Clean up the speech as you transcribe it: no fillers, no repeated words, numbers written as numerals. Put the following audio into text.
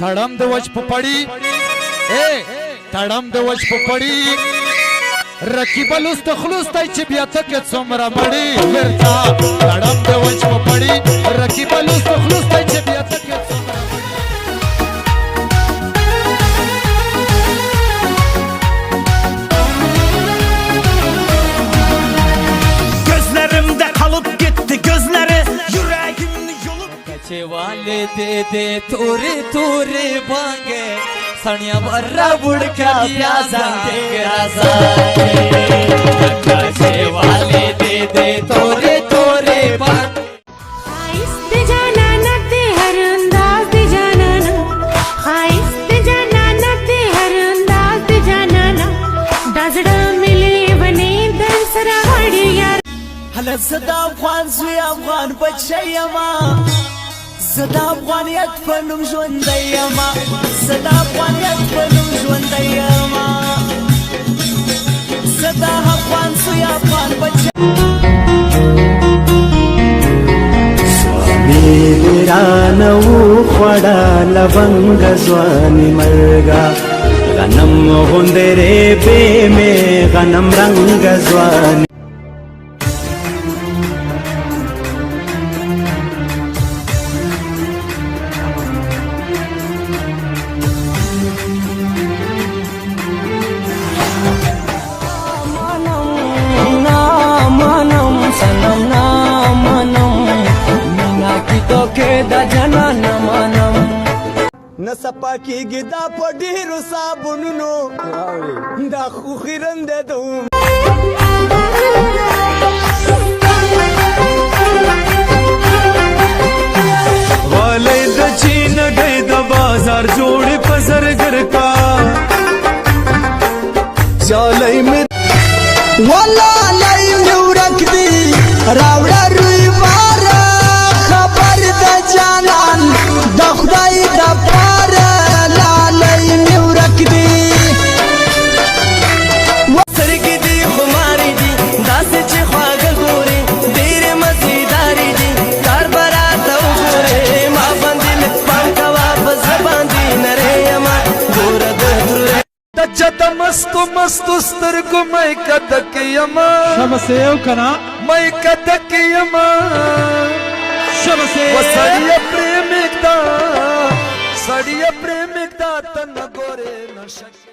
تړم د وچ په پړی تړم د وچ په پړی رقیب لست خلوص تای چې بیا تک څومره مړی ورتا تړم د وچ په پړی رقیب لست خلوص تای چې بیا تک څومره gözlerim de kalıp gitti gözleri yüreğimni yolup कचे वाले दे दे तोरे तोरे भांगे सनिया बर्रा बुड़का प्यासा राजा कचे वाले दे दे तोरे तोरे भांगे खाइस्ते जाना न ते हर अंदाज दे जाना न खाइस्ते जाना न ते हर अंदाज दे जाना न दाजड़ा मिले बने दसरा हड़िया هلا زدا افغان زوی افغان بچه یما زدا افغانیت په نوم ژوندی یما زدا افغانیت په نوم ژوندی یما زدا افغان زوی افغان بچه स्वामी वीरानौ खड़ा लवंग स्वामी मर्गा गनम गुंदरे पे में गनम रंग स्वामी نسپا کیږي دا په ډیرو صابونونو دا خو خیرنده دوم वाले द चीन गए द बाजार जोड़े पसरगर का चाले में वाला लाई नूरक दी रावड़ा रुई बारा खबर द जानन द खुदाई द पार लाई नूरक दी सरगी दी खुमारी दी दास ची ख्वाग गोरे देर मजेदारी दी कारबरा तो गोरे मा बंदिल पांका वापस बांधी नरे यमा गोर दरे तचत मस्तु मस्तु स्तरगु मैं कदक यमा शबसेव कना मैं कदक यमा शबसेव सड़िया प्रेमिकता तन गोरे न शक